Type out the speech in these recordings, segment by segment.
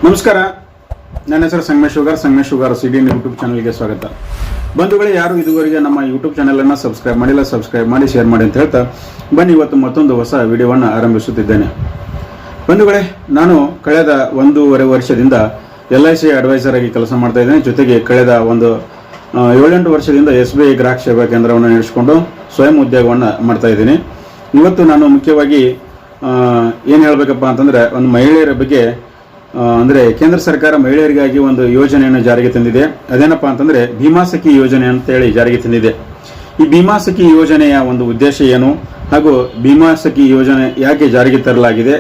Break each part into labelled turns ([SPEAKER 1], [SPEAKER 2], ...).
[SPEAKER 1] ನಮಸ್ಕಾರ, ನನ್ನ ಹೆಸರು ಸಂಗಮೇಶ್ ಶುಗರ್ ಸಿಡಿಎನ್ ಯೂಟ್ಯೂಬ್ ಚಾನಲ್ಗೆ ಸ್ವಾಗತ. ಬಂಧುಗಳೇ, ಯಾರು ಇದುವರೆಗೆ ನಮ್ಮ ಯೂಟ್ಯೂಬ್ ಚಾನಲನ್ನು ಸಬ್ಸ್ಕ್ರೈಬ್ ಮಾಡಿಲ್ಲ, ಸಬ್ಸ್ಕ್ರೈಬ್ ಮಾಡಿ, ಶೇರ್ ಮಾಡಿ ಅಂತ ಹೇಳ್ತಾ ಬನ್ನಿ ಇವತ್ತು ಮತ್ತೊಂದು ಹೊಸ ವಿಡಿಯೋವನ್ನು ಆರಂಭಿಸುತ್ತಿದ್ದೇನೆ. ಬಂಧುಗಳೇ, ನಾನು ಕಳೆದ 1.5 ವರ್ಷದಿಂದ LIC ಅಡ್ವೈಸರ್ ಆಗಿ ಕೆಲಸ ಮಾಡ್ತಾ ಇದ್ದೇನೆ. ಜೊತೆಗೆ ಕಳೆದ 7-8 ವರ್ಷದಿಂದ SBI ಗ್ರಾಹಕ ಸೇವಾ ಕೇಂದ್ರವನ್ನು ನಡೆಸಿಕೊಂಡು ಸ್ವಯಂ ಉದ್ಯೋಗವನ್ನು ಮಾಡ್ತಾ ಇದ್ದೀನಿ. ಇವತ್ತು ನಾನು ಮುಖ್ಯವಾಗಿ ಏನು ಹೇಳಬೇಕಪ್ಪ ಅಂತಂದರೆ, ಒಂದು ಮಹಿಳೆಯರ ಬಗ್ಗೆ ಅಂದರೆ ಕೇಂದ್ರ ಸರ್ಕಾರ ಮಹಿಳೆಯರಿಗಾಗಿ ಒಂದು ಯೋಜನೆಯನ್ನು ಜಾರಿಗೆ ತಂದಿದೆ. ಅದೇನಪ್ಪ ಅಂತಂದರೆ ಭೀಮಾ ಸಖಿ ಯೋಜನೆ ಅಂತೇಳಿ ಜಾರಿಗೆ ತಂದಿದೆ. ಈ ಭೀಮಾ ಸಖಿ ಯೋಜನೆಯ ಒಂದು ಉದ್ದೇಶ ಏನು, ಹಾಗೂ ಭೀಮಾ ಸಖಿ ಯೋಜನೆ ಯಾಕೆ ಜಾರಿಗೆ ತರಲಾಗಿದೆ,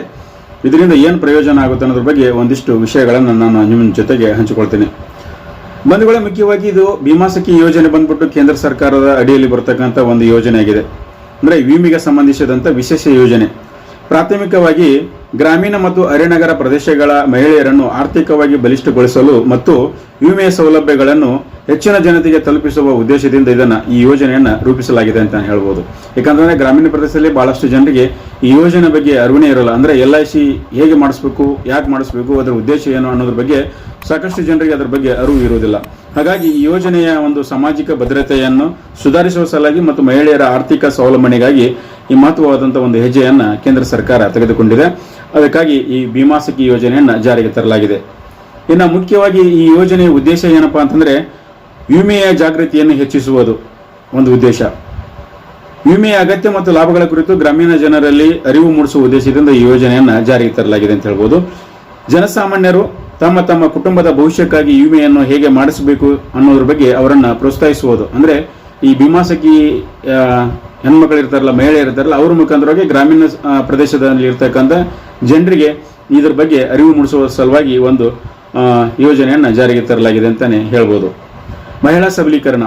[SPEAKER 1] ಇದರಿಂದ ಏನು ಪ್ರಯೋಜನ ಆಗುತ್ತೆ ಅನ್ನೋದ್ರ ಬಗ್ಗೆ ಒಂದಿಷ್ಟು ವಿಷಯಗಳನ್ನು ನಾನು ನಿಮ್ಮ ಜೊತೆಗೆ ಹಂಚಿಕೊಳ್ತೀನಿ. ಬಂಧುಗಳೇ, ಮುಖ್ಯವಾಗಿ ಇದು ಭೀಮಾ ಸಖಿ ಯೋಜನೆ ಬಂದ್ಬಿಟ್ಟು ಕೇಂದ್ರ ಸರ್ಕಾರದ ಅಡಿಯಲ್ಲಿ ಬರ್ತಕ್ಕಂಥ ಒಂದು ಯೋಜನೆ ಆಗಿದೆ. ಅಂದರೆ ವಿಮೆಗೆ ಸಂಬಂಧಿಸಿದಂಥ ವಿಶೇಷ ಯೋಜನೆ. ಪ್ರಾಥಮಿಕವಾಗಿ ಗ್ರಾಮೀಣ ಮತ್ತು ಅರೆನಗರ ಪ್ರದೇಶಗಳ ಮಹಿಳೆಯರನ್ನು ಆರ್ಥಿಕವಾಗಿ ಬಲಿಷ್ಠಗೊಳಿಸಲು ಮತ್ತು ವಿಮೆಯ ಸೌಲಭ್ಯಗಳನ್ನು ಹೆಚ್ಚಿನ ಜನತೆಗೆ ತಲುಪಿಸುವ ಉದ್ದೇಶದಿಂದ ಈ ಯೋಜನೆಯನ್ನು ರೂಪಿಸಲಾಗಿದೆ ಅಂತ ಹೇಳ್ಬೋದು. ಯಾಕಂತಂದ್ರೆ ಗ್ರಾಮೀಣ ಪ್ರದೇಶದಲ್ಲಿ ಬಹಳಷ್ಟು ಜನರಿಗೆ ಈ ಯೋಜನೆ ಬಗ್ಗೆ ಅರಿವೇ ಇರಲ್ಲ. ಅಂದರೆ LIC ಹೇಗೆ ಮಾಡಿಸ್ಬೇಕು, ಯಾಕೆ ಮಾಡಿಸ್ಬೇಕು, ಅದರ ಉದ್ದೇಶ ಏನು ಅನ್ನೋದ್ರ ಬಗ್ಗೆ ಸಾಕಷ್ಟು ಜನರಿಗೆ ಅದರ ಬಗ್ಗೆ ಅರಿವು ಇರುವುದಿಲ್ಲ. ಹಾಗಾಗಿ ಈ ಯೋಜನೆಯ ಒಂದು ಸಾಮಾಜಿಕ ಭದ್ರತೆಯನ್ನು ಸುಧಾರಿಸುವ ಸಲುವಾಗಿ ಮತ್ತು ಮಹಿಳೆಯರ ಆರ್ಥಿಕ ಸ್ವಾವಲಂಬನೆಗಾಗಿ ಈ ಮಹತ್ವವಾದಂಥ ಒಂದು ಹೆಜ್ಜೆಯನ್ನು ಕೇಂದ್ರ ಸರ್ಕಾರ ತೆಗೆದುಕೊಂಡಿದೆ. ಅದಕ್ಕಾಗಿ ಈ ಭೀಮಾ ಸಖಿ ಯೋಜನೆಯನ್ನು ಜಾರಿಗೆ ತರಲಾಗಿದೆ. ಇನ್ನು ಮುಖ್ಯವಾಗಿ ಈ ಯೋಜನೆಯ ಉದ್ದೇಶ ಏನಪ್ಪಾ ಅಂತಂದ್ರೆ, ವಿಮೆಯ ಜಾಗೃತಿಯನ್ನು ಹೆಚ್ಚಿಸುವುದು ಒಂದು ಉದ್ದೇಶ. ವಿಮೆಯ ಅಗತ್ಯ ಮತ್ತು ಲಾಭಗಳ ಕುರಿತು ಗ್ರಾಮೀಣ ಜನರಲ್ಲಿ ಅರಿವು ಮೂಡಿಸುವ ಉದ್ದೇಶದಿಂದ ಈ ಯೋಜನೆಯನ್ನು ಜಾರಿಗೆ ತರಲಾಗಿದೆ ಅಂತ ಹೇಳ್ಬೋದು. ಜನಸಾಮಾನ್ಯರು ತಮ್ಮ ಕುಟುಂಬದ ಭವಿಷ್ಯಕ್ಕಾಗಿ ವಿಮೆಯನ್ನು ಹೇಗೆ ಮಾಡಿಸಬೇಕು ಅನ್ನೋದ್ರ ಬಗ್ಗೆ ಅವರನ್ನು ಪ್ರೋತ್ಸಾಹಿಸುವುದು. ಅಂದರೆ ಈ ಭೀಮಾ ಸಖಿ ಹೆಣ್ಮಕ್ಳು ಇರ್ತಾರಲ್ಲ, ಮಹಿಳೆಯರು ಇರ್ತಾರಲ್ಲ, ಅವ್ರ ಮುಖಾಂತರವಾಗಿ ಗ್ರಾಮೀಣ ಪ್ರದೇಶದಲ್ಲಿ ಇರ್ತಕ್ಕಂಥ ಜನರಿಗೆ ಇದ್ರ ಬಗ್ಗೆ ಅರಿವು ಮೂಡಿಸುವ ಸಲುವಾಗಿ ಒಂದು ಯೋಜನೆಯನ್ನು ಜಾರಿಗೆ ತರಲಾಗಿದೆ ಅಂತಾನೆ ಹೇಳ್ಬೋದು. ಮಹಿಳಾ ಸಬಲೀಕರಣ.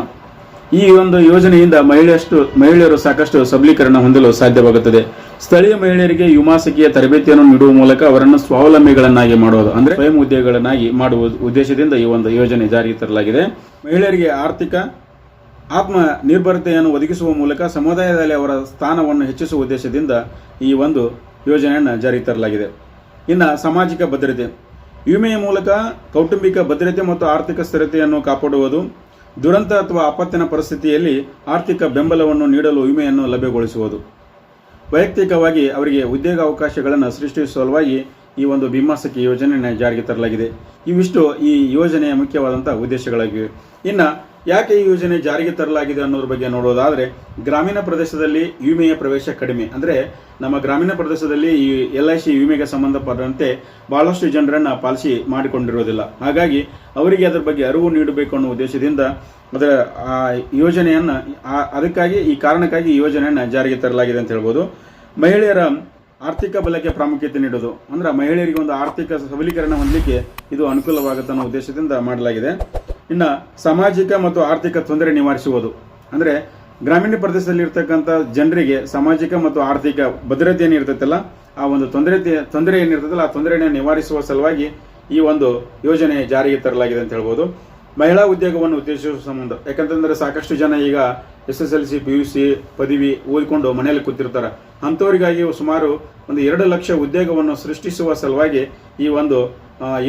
[SPEAKER 1] ಈ ಒಂದು ಯೋಜನೆಯಿಂದ ಮಹಿಳೆಯರು ಸಾಕಷ್ಟು ಸಬಲೀಕರಣ ಹೊಂದಲು ಸಾಧ್ಯವಾಗುತ್ತದೆ. ಸ್ಥಳೀಯ ಮಹಿಳೆಯರಿಗೆ ವಿಮಾ ಸಖಿಯ ತರಬೇತಿಯನ್ನು ನೀಡುವ ಮೂಲಕ ಅವರನ್ನು ಸ್ವಾವಲಂಬಿಗಳನ್ನಾಗಿ ಮಾಡುವುದು, ಅಂದರೆ ಸ್ವಯಂ ಉದ್ಯೋಗಗಳನ್ನಾಗಿ ಮಾಡುವ ಉದ್ದೇಶದಿಂದ ಈ ಒಂದು ಯೋಜನೆ ಜಾರಿಗೆ ತರಲಾಗಿದೆ. ಮಹಿಳೆಯರಿಗೆ ಆರ್ಥಿಕ ಆತ್ಮ ನಿರ್ಭರತೆಯನ್ನು ಒದಗಿಸುವ ಮೂಲಕ ಸಮುದಾಯದಲ್ಲಿ ಅವರ ಸ್ಥಾನವನ್ನು ಹೆಚ್ಚಿಸುವ ಉದ್ದೇಶದಿಂದ ಈ ಒಂದು ಯೋಜನೆಯನ್ನು ಜಾರಿಗೆ ತರಲಾಗಿದೆ. ಇನ್ನು ಸಾಮಾಜಿಕ ಭದ್ರತೆ. ವಿಮೆಯ ಮೂಲಕ ಕೌಟುಂಬಿಕ ಭದ್ರತೆ ಮತ್ತು ಆರ್ಥಿಕ ಸ್ಥಿರತೆಯನ್ನು ಕಾಪಾಡುವುದು. ದುರಂತ ಅಥವಾ ಆಪತ್ತಿನ ಪರಿಸ್ಥಿತಿಯಲ್ಲಿ ಆರ್ಥಿಕ ಬೆಂಬಲವನ್ನು ನೀಡಲು ವಿಮೆಯನ್ನು ಲಭ್ಯಗೊಳಿಸುವುದು. ವೈಯಕ್ತಿಕವಾಗಿ ಅವರಿಗೆ ಉದ್ಯೋಗ ಅವಕಾಶಗಳನ್ನು ಸೃಷ್ಟಿಸುವ ಸಲುವಾಗಿ ಈ ಒಂದು ಭೀಮಾ ಸಖಿ ಯೋಜನೆಯನ್ನು ಜಾರಿಗೆ ತರಲಾಗಿದೆ. ಇವಿಷ್ಟು ಈ ಯೋಜನೆಯ ಮುಖ್ಯವಾದಂಥ ಉದ್ದೇಶಗಳಾಗಿವೆ. ಇನ್ನು ಯಾಕೆ ಈ ಯೋಜನೆ ಜಾರಿಗೆ ತರಲಾಗಿದೆ ಅನ್ನೋದ್ರ ಬಗ್ಗೆ ನೋಡೋದಾದರೆ, ಗ್ರಾಮೀಣ ಪ್ರದೇಶದಲ್ಲಿ ವಿಮೆಯ ಪ್ರವೇಶ ಕಡಿಮೆ. ಅಂದರೆ ನಮ್ಮ ಗ್ರಾಮೀಣ ಪ್ರದೇಶದಲ್ಲಿ ಈ LIC ವಿಮೆಗೆ ಸಂಬಂಧಪಟ್ಟಂತೆ ಬಹಳಷ್ಟು ಜನರನ್ನು ಪಾಲಿಸಿ ಮಾಡಿಕೊಂಡಿರೋದಿಲ್ಲ. ಹಾಗಾಗಿ ಅವರಿಗೆ ಅದರ ಬಗ್ಗೆ ಅರಿವು ನೀಡಬೇಕು ಅನ್ನೋ ಉದ್ದೇಶದಿಂದ ಅದರ ಯೋಜನೆಯನ್ನು ಅದಕ್ಕಾಗಿ ಈ ಕಾರಣಕ್ಕಾಗಿ ಈ ಯೋಜನೆಯನ್ನು ಜಾರಿಗೆ ತರಲಾಗಿದೆ ಅಂತ ಹೇಳ್ಬೋದು. ಮಹಿಳೆಯರ ಆರ್ಥಿಕ ಬಲಕ್ಕೆ ಪ್ರಾಮುಖ್ಯತೆ ನೀಡೋದು, ಅಂದ್ರೆ ಮಹಿಳೆಯರಿಗೆ ಒಂದು ಆರ್ಥಿಕ ಸಬಲೀಕರಣ ಹೊಂದಲಿಕ್ಕೆ ಇದು ಅನುಕೂಲವಾಗುತ್ತೆ ಅನ್ನೋ ಉದ್ದೇಶದಿಂದ ಮಾಡಲಾಗಿದೆ. ಇನ್ನು ಸಾಮಾಜಿಕ ಮತ್ತು ಆರ್ಥಿಕ ತೊಂದರೆ ನಿವಾರಿಸುವುದು. ಅಂದರೆ ಗ್ರಾಮೀಣ ಪ್ರದೇಶದಲ್ಲಿ ಇರ್ತಕ್ಕಂಥ ಜನರಿಗೆ ಸಾಮಾಜಿಕ ಮತ್ತು ಆರ್ಥಿಕ ಭದ್ರತೆ ಏನಿರ್ತೈತಲ್ಲ, ಆ ಒಂದು ತೊಂದರೆ ಏನಿರ್ತದಲ್ಲ, ಆ ತೊಂದರೆಯನ್ನು ನಿವಾರಿಸುವ ಸಲುವಾಗಿ ಈ ಒಂದು ಯೋಜನೆ ಜಾರಿಗೆ ತರಲಾಗಿದೆ ಅಂತ ಹೇಳ್ಬೋದು. ಮಹಿಳಾ ಉದ್ಯೋಗವನ್ನು ಉದ್ದೇಶಿಸುವ ಸಂಬಂಧ. ಯಾಕಂತಂದ್ರೆ ಸಾಕಷ್ಟು ಜನ ಈಗ SSLC PUC ಪದವಿ ಓದಿಕೊಂಡು ಮನೆಯಲ್ಲಿ ಕೂತಿರ್ತಾರೆ. ಅಂಥವರಿಗಾಗಿ ಸುಮಾರು 2 ಲಕ್ಷ ಉದ್ಯೋಗವನ್ನು ಸೃಷ್ಟಿಸುವ ಸಲುವಾಗಿ ಈ ಒಂದು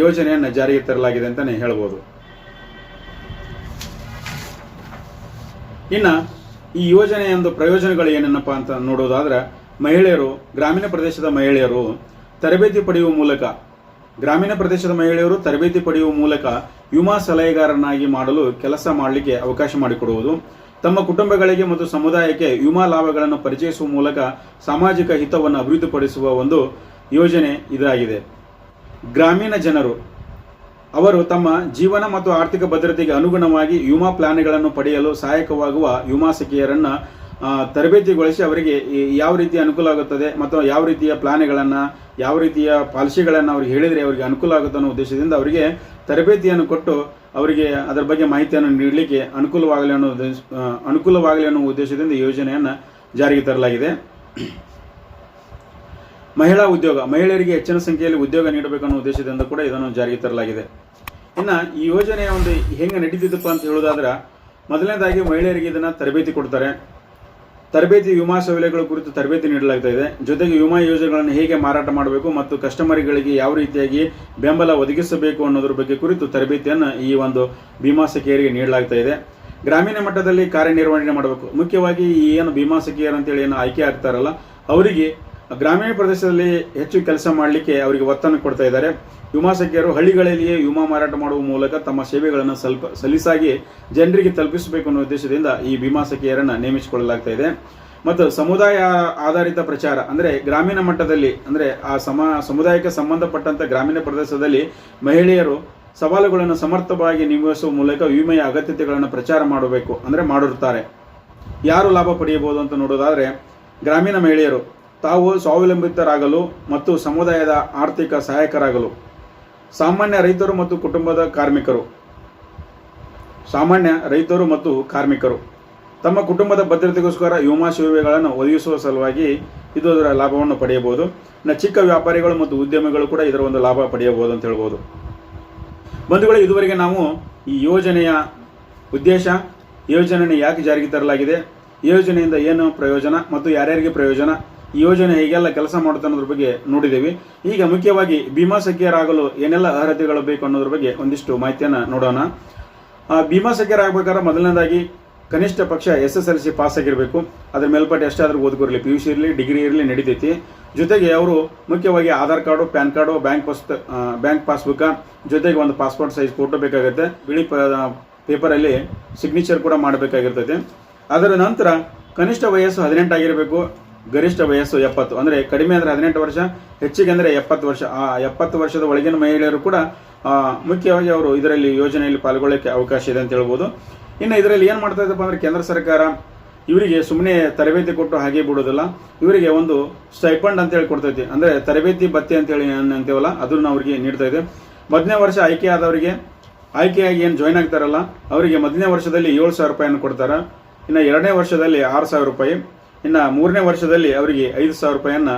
[SPEAKER 1] ಯೋಜನೆಯನ್ನು ಜಾರಿಗೆ ತರಲಾಗಿದೆ ಅಂತಾನೆ ಹೇಳ್ಬೋದು. ಇನ್ನು ಈ ಯೋಜನೆಯ ಒಂದು ಪ್ರಯೋಜನಗಳು ಏನೇನಪ್ಪ ಅಂತ ನೋಡೋದಾದ್ರೆ, ಗ್ರಾಮೀಣ ಪ್ರದೇಶದ ಮಹಿಳೆಯರು ತರಬೇತಿ ಪಡೆಯುವ ಮೂಲಕ ವಿಮಾ ಸಲಹೆಗಾರನಾಗಿ ಮಾಡಲು ಕೆಲಸ ಮಾಡಲಿಕ್ಕೆ ಅವಕಾಶ ಮಾಡಿಕೊಡುವುದು. ತಮ್ಮ ಕುಟುಂಬಗಳಿಗೆ ಮತ್ತು ಸಮುದಾಯಕ್ಕೆ ವಿಮಾ ಲಾಭಗಳನ್ನು ಪರಿಚಯಿಸುವ ಮೂಲಕ ಸಾಮಾಜಿಕ ಹಿತವನ್ನು ಅಭಿವೃದ್ಧಿಪಡಿಸುವ ಒಂದು ಯೋಜನೆ ಇದಾಗಿದೆ. ಗ್ರಾಮೀಣ ಜನರು ಅವರು ತಮ್ಮ ಜೀವನ ಮತ್ತು ಆರ್ಥಿಕ ಭದ್ರತೆಗೆ ಅನುಗುಣವಾಗಿ ವಿಮಾ ಪ್ಲಾನ್ಗಳನ್ನು ಪಡೆಯಲು ಸಹಾಯಕವಾಗುವ ವಿಮಾ ಸಖಿಯರನ್ನು ತರಬೇತಿಗೊಳಿಸಿ ಅವರಿಗೆ ಯಾವ ರೀತಿ ಅನುಕೂಲ ಆಗುತ್ತದೆ ಮತ್ತು ಯಾವ ರೀತಿಯ ಪ್ಲಾನ್ಗಳನ್ನು, ಯಾವ ರೀತಿಯ ಪಾಲಿಸಿಗಳನ್ನು ಅವ್ರಿಗೆ ಹೇಳಿದರೆ ಅವರಿಗೆ ಅನುಕೂಲ ಆಗುತ್ತೆ ಅನ್ನೋ ಉದ್ದೇಶದಿಂದ ಅವರಿಗೆ ತರಬೇತಿಯನ್ನು ಕೊಟ್ಟು ಅವರಿಗೆ ಅದರ ಬಗ್ಗೆ ಮಾಹಿತಿಯನ್ನು ನೀಡಲಿಕ್ಕೆ ಅನುಕೂಲವಾಗಲಿ ಅನ್ನೋ ಉದ್ದೇಶದಿಂದ ಈ ಯೋಜನೆಯನ್ನು ಜಾರಿಗೆ ತರಲಾಗಿದೆ. ಮಹಿಳಾ ಉದ್ಯೋಗ. ಮಹಿಳೆಯರಿಗೆ ಹೆಚ್ಚಿನ ಸಂಖ್ಯೆಯಲ್ಲಿ ಉದ್ಯೋಗ ನೀಡಬೇಕನ್ನೋ ಉದ್ದೇಶದಿಂದ ಕೂಡ ಇದನ್ನು ಜಾರಿಗೆ ತರಲಾಗಿದೆ. ಇನ್ನು ಈ ಯೋಜನೆಯ ಒಂದು ಹೆಂಗೆ ನಡೀತಿದ್ದಪ್ಪ ಅಂತ ಹೇಳೋದಾದ್ರೆ, ಮೊದಲನೇದಾಗಿ ಮಹಿಳೆಯರಿಗೆ ಇದನ್ನು ತರಬೇತಿ ಕೊಡ್ತಾರೆ. ತರಬೇತಿ ವಿಮಾ ಸೌಲಭ್ಯಗಳ ಕುರಿತು ತರಬೇತಿ ನೀಡಲಾಗ್ತಾ ಇದೆ. ಜೊತೆಗೆ ವಿಮಾ ಯೋಜನೆಗಳನ್ನು ಹೇಗೆ ಮಾರಾಟ ಮಾಡಬೇಕು ಮತ್ತು ಕಸ್ಟಮರ್ಗಳಿಗೆ ಯಾವ ರೀತಿಯಾಗಿ ಬೆಂಬಲ ಒದಗಿಸಬೇಕು ಅನ್ನೋದ್ರ ಬಗ್ಗೆ ಕುರಿತು ತರಬೇತಿಯನ್ನು ಈ ಒಂದು ಭೀಮಾ ಸಖಿಯರಿಗೆ ನೀಡಲಾಗ್ತಾ ಇದೆ. ಗ್ರಾಮೀಣ ಮಟ್ಟದಲ್ಲಿ ಕಾರ್ಯನಿರ್ವಹಣೆ ಮಾಡಬೇಕು. ಮುಖ್ಯವಾಗಿ ಈ ಏನು ಭೀಮಾ ಸಖಿಯರು ಅಂತೇಳಿ ಏನು ಆಯ್ಕೆ ಆಗ್ತಾರಲ್ಲ, ಅವರಿಗೆ ಗ್ರಾಮೀಣ ಪ್ರದೇಶದಲ್ಲಿ ಹೆಚ್ಚು ಕೆಲಸ ಮಾಡಲಿಕ್ಕೆ ಅವರಿಗೆ ಒತ್ತನ್ನು ಕೊಡ್ತಾ ಇದ್ದಾರೆ. ವಿಮಾ ಸಖಿಯರು ಹಳ್ಳಿಗಳಲ್ಲಿಯೇ ವಿಮಾ ಮಾರಾಟ ಮಾಡುವ ಮೂಲಕ ತಮ್ಮ ಸೇವೆಗಳನ್ನು ಸಲೀಸಾಗಿ ಜನರಿಗೆ ತಲುಪಿಸಬೇಕು ಅನ್ನೋ ಉದ್ದೇಶದಿಂದ ಈ ಭೀಮಾ ಸಖಿಯರನ್ನು ನೇಮಿಸಿಕೊಳ್ಳಲಾಗ್ತಾ ಇದೆ. ಮತ್ತು ಸಮುದಾಯ ಆಧಾರಿತ ಪ್ರಚಾರ ಅಂದರೆ ಗ್ರಾಮೀಣ ಮಟ್ಟದಲ್ಲಿ ಅಂದರೆ ಆ ಸಮುದಾಯಕ್ಕೆ ಸಂಬಂಧಪಟ್ಟಂತ ಗ್ರಾಮೀಣ ಪ್ರದೇಶದಲ್ಲಿ ಮಹಿಳೆಯರು ಸವಾಲುಗಳನ್ನು ಸಮರ್ಥವಾಗಿ ನಿಭಾಯಿಸುವ ಮೂಲಕ ವಿಮೆಯ ಅಗತ್ಯತೆಗಳನ್ನು ಪ್ರಚಾರ ಮಾಡಬೇಕು ಅಂದರೆ ಮಾಡಿರುತ್ತಾರೆ. ಯಾರು ಲಾಭ ಪಡೆಯಬಹುದು ಅಂತ ನೋಡೋದಾದರೆ ಗ್ರಾಮೀಣ ಮಹಿಳೆಯರು ತಾವು ಸ್ವಾವಲಂಬಿತರಾಗಲು ಮತ್ತು ಸಮುದಾಯದ ಆರ್ಥಿಕ ಸಹಾಯಕರಾಗಲು, ಸಾಮಾನ್ಯ ರೈತರು ಮತ್ತು ಕಾರ್ಮಿಕರು ತಮ್ಮ ಕುಟುಂಬದ ಭದ್ರತೆಗೋಸ್ಕರ ವಿಮಾ ಸೇವೆಗಳನ್ನು ಒದಗಿಸುವ ಸಲುವಾಗಿ ಇದರ ಲಾಭವನ್ನು ಪಡೆಯಬಹುದು. ಚಿಕ್ಕ ವ್ಯಾಪಾರಿಗಳು ಮತ್ತು ಉದ್ಯಮಿಗಳು ಕೂಡ ಇದರ ಒಂದು ಲಾಭ ಪಡೆಯಬಹುದು ಅಂತ ಹೇಳ್ಬೋದು. ಬಂಧುಗಳೇ, ಇದುವರೆಗೆ ನಾವು ಈ ಯೋಜನೆಯ ಉದ್ದೇಶ, ಯೋಜನೆಯನ್ನು ಯಾಕೆ ಜಾರಿಗೆ ತರಲಾಗಿದೆ, ಯೋಜನೆಯಿಂದ ಏನು ಪ್ರಯೋಜನ ಮತ್ತು ಯಾರ್ಯಾರಿಗೆ ಪ್ರಯೋಜನ, ಈ ಯೋಜನೆ ಹೇಗೆಲ್ಲ ಕೆಲಸ ಮಾಡುತ್ತೆ ಅನ್ನೋದ್ರ ಬಗ್ಗೆ ನೋಡಿದ್ದೇವೆ. ಈಗ ಮುಖ್ಯವಾಗಿ ಭೀಮಾ ಸಖಿಯರಾಗಲು ಏನೆಲ್ಲ ಅರ್ಹತೆಗಳು ಬೇಕು ಅನ್ನೋದ್ರ ಬಗ್ಗೆ ಒಂದಿಷ್ಟು ಮಾಹಿತಿಯನ್ನು ನೋಡೋಣ. ಭೀಮಾ ಸಖಿಯರಾಗಬೇಕಾದ್ರೆ ಮೊದಲನೇದಾಗಿ ಕನಿಷ್ಠ ಪಕ್ಷ SSLC ಪಾಸ್ ಆಗಿರಬೇಕು. ಅದ್ರ ಮೇಲ್ಪಟ್ಟು ಎಷ್ಟಾದರೂ ಓದಿರಲಿ, PUC ಇರಲಿ, ಡಿಗ್ರಿ ಇರಲಿ ನಡೀತೈತಿ. ಜೊತೆಗೆ ಅವರು ಮುಖ್ಯವಾಗಿ Aadhaar card, PAN card, bank passbook, ಜೊತೆಗೆ ಒಂದು ಪಾಸ್ಪೋರ್ಟ್ ಸೈಜ್ ಫೋಟೋ ಬೇಕಾಗುತ್ತೆ. ಬಿಳಿ ಪೇಪರಲ್ಲಿ ಸಿಗ್ನೇಚರ್ ಕೂಡ ಮಾಡಬೇಕಾಗಿರ್ತೈತೆ. ಅದರ ನಂತರ ಕನಿಷ್ಠ ವಯಸ್ಸು 18 ಆಗಿರಬೇಕು. ಗರಿಷ್ಠ ವಯಸ್ಸು 70, ಅಂದರೆ ಕಡಿಮೆ ಅಂದರೆ 18 ವರ್ಷ, ಹೆಚ್ಚಿಗೆ ಅಂದರೆ 70 ವರ್ಷ. ಆ 70 ವರ್ಷದ ಒಳಗಿನ ಮಹಿಳೆಯರು ಕೂಡ ಮುಖ್ಯವಾಗಿ ಅವರು ಇದರಲ್ಲಿ ಯೋಜನೆಯಲ್ಲಿ ಪಾಲ್ಗೊಳ್ಳಕ್ಕೆ ಅವಕಾಶ ಇದೆ ಅಂತ ಹೇಳ್ಬೋದು. ಇನ್ನು ಇದರಲ್ಲಿ ಏನು ಮಾಡ್ತಾ ಇದ್ದಪ್ಪ ಅಂದರೆ ಕೇಂದ್ರ ಸರ್ಕಾರ ಇವರಿಗೆ ಸುಮ್ಮನೆ ತರಬೇತಿ ಕೊಟ್ಟು ಹಾಗೆ ಬಿಡೋದಿಲ್ಲ, ಇವರಿಗೆ ಒಂದು ಸ್ಟೈಪಂಡ್ ಅಂತೇಳಿ ಕೊಡ್ತೈತಿ. ಅಂದರೆ ತರಬೇತಿ ಭತ್ಯೆ ಅಂತೇಳಿ ಅಂತೀವಲ್ಲ, ಅದನ್ನು ಅವರಿಗೆ ನೀಡ್ತಾ ಇದೆ. ಮೊದಲನೇ ವರ್ಷ ಆಯ್ಕೆಯಾಗಿ ಏನು ಜಾಯ್ನ್ ಆಗ್ತಾರಲ್ಲ, ಅವರಿಗೆ ಮೊದಲನೇ ವರ್ಷದಲ್ಲಿ 7,000 ರೂಪಾಯಿಯನ್ನು ಕೊಡ್ತಾರೆ. ಇನ್ನು 2ನೇ ವರ್ಷದಲ್ಲಿ 6,000 ರೂಪಾಯಿ, ಇನ್ನು 3ನೇ ವರ್ಷದಲ್ಲಿ ಅವರಿಗೆ 5,000 ರೂಪಾಯಿಯನ್ನು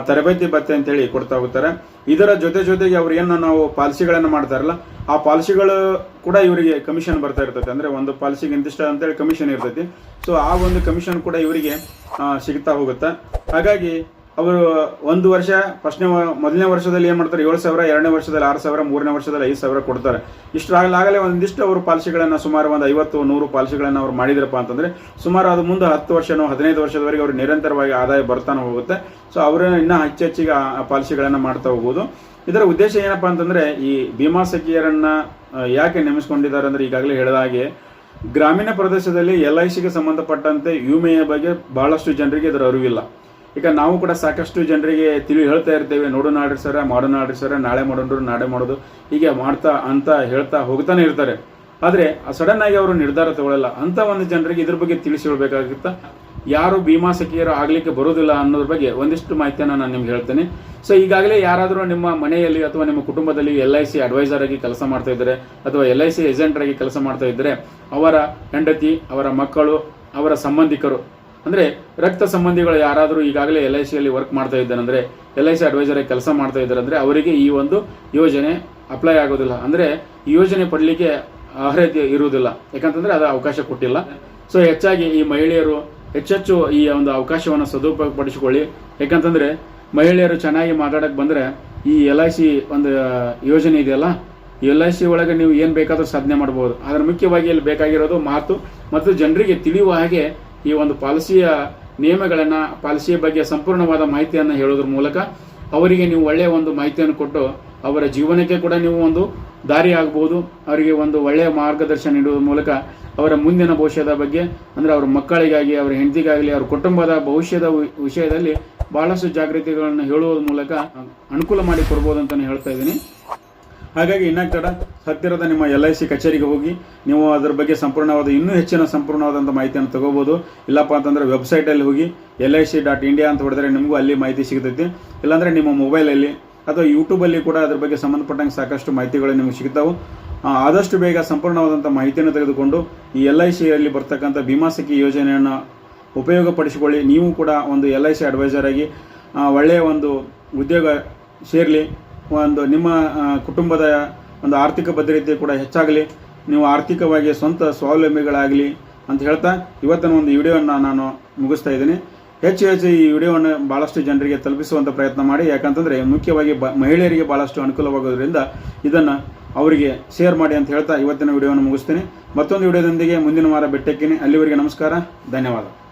[SPEAKER 1] ತರಬೇತಿ ಭತ್ಯೆ ಅಂತೇಳಿ ಕೊಡ್ತಾ ಹೋಗ್ತಾರೆ. ಇದರ ಜೊತೆಗೆ ಅವ್ರು ಏನು ನಾವು ಪಾಲಿಸಿಗಳನ್ನು ಮಾಡ್ತಾರಲ್ಲ, ಆ ಪಾಲಿಸಿಗಳು ಕೂಡ ಇವರಿಗೆ ಕಮಿಷನ್ ಬರ್ತಾ ಇರ್ತೈತೆ. ಅಂದರೆ ಒಂದು ಪಾಲಿಸಿಗೆ ಇಂತಿಷ್ಟ ಅಂತೇಳಿ ಕಮಿಷನ್ ಇರ್ತೈತಿ. ಸೊ ಆ ಒಂದು ಕಮಿಷನ್ ಕೂಡ ಇವರಿಗೆ ಸಿಗ್ತಾ ಹೋಗುತ್ತೆ. ಹಾಗಾಗಿ ಅವರು ಒಂದು ವರ್ಷ ಮೊದಲನೇ ವರ್ಷದಲ್ಲಿ ಏನು ಮಾಡ್ತಾರೆ 7,000, 2ನೇ ವರ್ಷದಲ್ಲಿ 6,000, 3ನೇ ವರ್ಷದಲ್ಲಿ 5,000 ಕೊಡ್ತಾರೆ. ಇಷ್ಟಾಗಲೇ ಒಂದಿಷ್ಟು ಅವರು ಪಾಲಿಸಿಗಳನ್ನು ಸುಮಾರು ಒಂದು 50-100 ಪಾಲಿಸಿಗಳನ್ನು ಅವ್ರು ಮಾಡಿದ್ರಪ್ಪ ಅಂತಂದರೆ ಸುಮಾರು ಅದು ಮುಂದೆ 10 ವರ್ಷನೋ 15 ವರ್ಷದವರೆಗೆ ಅವ್ರು ನಿರಂತರವಾಗಿ ಆದಾಯ ಬರ್ತಾನೆ ಹೋಗುತ್ತೆ. ಸೊ ಅವರು ಇನ್ನೂ ಹೆಚ್ಚಿಗೆ ಆ ಪಾಲಿಸಿಗಳನ್ನು ಮಾಡ್ತಾ ಹೋಗ್ಬೋದು. ಇದರ ಉದ್ದೇಶ ಏನಪ್ಪ ಅಂತಂದರೆ ಈ ಭೀಮಾ ಸಖಿಯರನ್ನು ಯಾಕೆ ನೇಮಿಸ್ಕೊಂಡಿದ್ದಾರೆ ಅಂದರೆ ಈಗಾಗಲೇ ಹೇಳಿದ ಹಾಗೆ ಗ್ರಾಮೀಣ ಪ್ರದೇಶದಲ್ಲಿ LICಗೆ ಸಂಬಂಧಪಟ್ಟಂತೆ ವಿಮೆಯ ಬಗ್ಗೆ ಬಹಳಷ್ಟು ಜನರಿಗೆ ಇದರ ಅರಿವಿಲ್ಲ. ಈಗ ನಾವು ಕೂಡ ಸಾಕಷ್ಟು ಜನರಿಗೆ ಹೇಳ್ತಾ ಇರ್ತೇವೆ, ನೋಡೋಣ ಆಡ್ರಿ ಸರ, ಮಾಡೋಣ ಆಡ್ರಿ ಸರ, ನಾಳೆ ಮಾಡೋಣ, ನಾಳೆ ಮಾಡೋದು, ಹೀಗೆ ಹೇಳ್ತಾ ಹೋಗ್ತಾನೆ ಇರ್ತಾರೆ. ಆದರೆ ಸಡನ್ ಆಗಿ ಅವರು ನಿರ್ಧಾರ ತಗೊಳ್ಳಲ್ಲ. ಅಂತ ಒಂದು ಜನರಿಗೆ ಇದ್ರ ಬಗ್ಗೆ ತಿಳಿಸಿಕೊಳ್ಬೇಕಾಗುತ್ತಾ, ಯಾರು ಭೀಮಾ ಸಖಿಯರು ಆಗ್ಲಿಕ್ಕೆ ಬರೋದಿಲ್ಲ ಅನ್ನೋದ್ರ ಬಗ್ಗೆ ಒಂದಿಷ್ಟು ಮಾಹಿತಿಯನ್ನು ನಾನು ನಿಮ್ಗೆ ಹೇಳ್ತೇನೆ. ಸೊ ಈಗಾಗಲೇ ಯಾರಾದರೂ ನಿಮ್ಮ ಮನೆಯಲ್ಲಿ ಅಥವಾ ನಿಮ್ಮ ಕುಟುಂಬದಲ್ಲಿ LIC ಅಡ್ವೈಸರ್ ಆಗಿ ಕೆಲಸ ಮಾಡ್ತಾ ಇದ್ದಾರೆ ಅಥವಾ LIC ಏಜೆಂಟ್ ಆಗಿ ಕೆಲಸ ಮಾಡ್ತಾ ಇದ್ದರೆ ಅವರ ಹೆಂಡತಿ, ಅವರ ಮಕ್ಕಳು, ಅವರ ಸಂಬಂಧಿಕರು ಅಂದರೆ ರಕ್ತ ಸಂಬಂಧಿಗಳು ಯಾರಾದರೂ ಈಗಾಗಲೇ LICಯಲ್ಲಿ ವರ್ಕ್ ಮಾಡ್ತಾ ಇದ್ದಾರೆ ಅಂದರೆ LIC ಅಡ್ವೈಸರ್ ಆಗಿ ಕೆಲಸ ಮಾಡ್ತಾ ಇದ್ದಾರೆ ಅಂದರೆ ಅವರಿಗೆ ಈ ಒಂದು ಯೋಜನೆ ಅಪ್ಲೈ ಆಗೋದಿಲ್ಲ. ಅಂದರೆ ಈ ಯೋಜನೆ ಪಡಲಿಕ್ಕೆ ಅರ್ಹತೆ ಇರುವುದಿಲ್ಲ, ಯಾಕಂತಂದರೆ ಅದು ಅವಕಾಶ ಕೊಟ್ಟಿಲ್ಲ. ಸೊ ಹೆಚ್ಚಾಗಿ ಈ ಮಹಿಳೆಯರು ಹೆಚ್ಚೆಚ್ಚು ಈ ಒಂದು ಅವಕಾಶವನ್ನು ಸದುಪಯೋಗಪಡಿಸಿಕೊಳ್ಳಿ. ಯಾಕಂತಂದರೆ ಮಹಿಳೆಯರು ಚೆನ್ನಾಗಿ ಮಾತಾಡೋಕ್ಕೆ ಬಂದರೆ ಈ LIC ಒಂದು ಯೋಜನೆ ಇದೆಯಲ್ಲ, ಈ LIC ಒಳಗೆ ನೀವು ಏನು ಬೇಕಾದರೂ ಸಾಧನೆ ಮಾಡ್ಬೋದು. ಆದರೆ ಮುಖ್ಯವಾಗಿ ಇಲ್ಲಿ ಬೇಕಾಗಿರೋದು ಮಾತು ಮತ್ತು ಜನರಿಗೆ ತಿಳಿಯುವ ಹಾಗೆ ಈ ಒಂದು ಪಾಲಿಸಿಯ ನಿಯಮಗಳನ್ನು, ಪಾಲಿಸಿಯ ಬಗ್ಗೆ ಸಂಪೂರ್ಣವಾದ ಮಾಹಿತಿಯನ್ನು ಹೇಳೋದ್ರ ಮೂಲಕ ಅವರಿಗೆ ನೀವು ಒಳ್ಳೆಯ ಒಂದು ಮಾಹಿತಿಯನ್ನು ಕೊಟ್ಟು ಅವರ ಜೀವನಕ್ಕೆ ಕೂಡ ನೀವು ಒಂದು ದಾರಿ ಆಗಬಹುದು. ಅವರಿಗೆ ಒಂದು ಒಳ್ಳೆಯ ಮಾರ್ಗದರ್ಶನ ನೀಡುವ ಮೂಲಕ ಅವರ ಮುಂದಿನ ಭವಿಷ್ಯದ ಬಗ್ಗೆ ಅಂದರೆ ಅವರ ಮಕ್ಕಳಿಗಾಗಿ, ಅವರ ಹೆಂಡತಿಗಾಗಲಿ, ಅವರ ಕುಟುಂಬದ ಭವಿಷ್ಯದ ವಿಷಯದಲ್ಲಿ ಬಹಳಷ್ಟು ಜಾಗೃತಿಗಳನ್ನು ಹೇಳುವುದರ ಮೂಲಕ ಅನುಕೂಲ ಮಾಡಿ ಕೊಡ್ಬೋದು ಅಂತಲೇ ಹೇಳ್ತಾ ಇದ್ದೀನಿ. ಹಾಗಾಗಿ ತಡ ಹತ್ತಿರದ ನಿಮ್ಮ LIC ಕಚೇರಿಗೆ ಹೋಗಿ ನೀವು ಅದರ ಬಗ್ಗೆ ಇನ್ನೂ ಹೆಚ್ಚಿನ ಸಂಪೂರ್ಣವಾದಂಥ ಮಾಹಿತಿಯನ್ನು ತಗೋಬೋದು. ಇಲ್ಲಪ್ಪ ಅಂತಂದರೆ ವೆಬ್ಸೈಟಲ್ಲಿ ಹೋಗಿ LIC.India ಅಂತ ಹೊಡೆದರೆ ನಿಮಗೂ ಅಲ್ಲಿ ಮಾಹಿತಿ ಸಿಗ್ತೈತಿ. ಇಲ್ಲಾಂದರೆ ನಿಮ್ಮ ಮೊಬೈಲಲ್ಲಿ ಅಥವಾ ಯೂಟ್ಯೂಬಲ್ಲಿ ಕೂಡ ಅದ್ರ ಬಗ್ಗೆ ಸಂಬಂಧಪಟ್ಟಂಗೆ ಸಾಕಷ್ಟು ಮಾಹಿತಿಗಳು ನಿಮಗೆ ಸಿಗ್ತಾವೆ. ಆದಷ್ಟು ಬೇಗ ಸಂಪೂರ್ಣವಾದಂಥ ಮಾಹಿತಿಯನ್ನು ತೆಗೆದುಕೊಂಡು ಈ LICಯಲ್ಲಿ ಬರ್ತಕ್ಕಂಥ ಭೀಮಾ ಸಖಿ ಯೋಜನೆಯನ್ನು ಉಪಯೋಗಪಡಿಸಿಕೊಳ್ಳಿ. ನೀವು ಕೂಡ ಒಂದು LIC ಅಡ್ವೈಸರ್ ಆಗಿ ಒಳ್ಳೆಯ ಒಂದು ಉದ್ಯೋಗ ಸೇರಲಿ. ಒಂದು ನಿಮ್ಮ ಕುಟುಂಬದ ಒಂದು ಆರ್ಥಿಕ ಭದ್ರತೆ ಕೂಡ ಹೆಚ್ಚಾಗಲಿ. ನೀವು ಆರ್ಥಿಕವಾಗಿ ಸ್ವಂತ ಸ್ವಾವಲಂಬಿಗಳಾಗಲಿ. ಅಂತ ಹೇಳ್ತಾ ಇವತ್ತಿನ ಒಂದು ವಿಡಿಯೋವನ್ನು ನಾನು ಮುಗಿಸ್ತಾ ಇದ್ದೀನಿ. ಹೆಚ್ಚು ಈ ವಿಡಿಯೋವನ್ನು ಭಾಳಷ್ಟು ಜನರಿಗೆ ತಲುಪಿಸುವಂಥ ಪ್ರಯತ್ನ ಮಾಡಿ. ಯಾಕಂತಂದರೆ ಮುಖ್ಯವಾಗಿ ಮಹಿಳೆಯರಿಗೆ ಭಾಳಷ್ಟು ಅನುಕೂಲವಾಗೋದ್ರಿಂದ ಇದನ್ನು ಅವರಿಗೆ ಶೇರ್ ಮಾಡಿ ಅಂತ ಹೇಳ್ತಾ ಇವತ್ತಿನ ವಿಡಿಯೋವನ್ನು ಮುಗಿಸ್ತೀನಿ. ಮತ್ತೊಂದು ವಿಡಿಯೋದೊಂದಿಗೆ ಮುಂದಿನ ವಾರ ಭೇಟಿಯಾಗ್ತೀನಿ. ಅಲ್ಲಿವರೆಗೆ ನಮಸ್ಕಾರ, ಧನ್ಯವಾದ.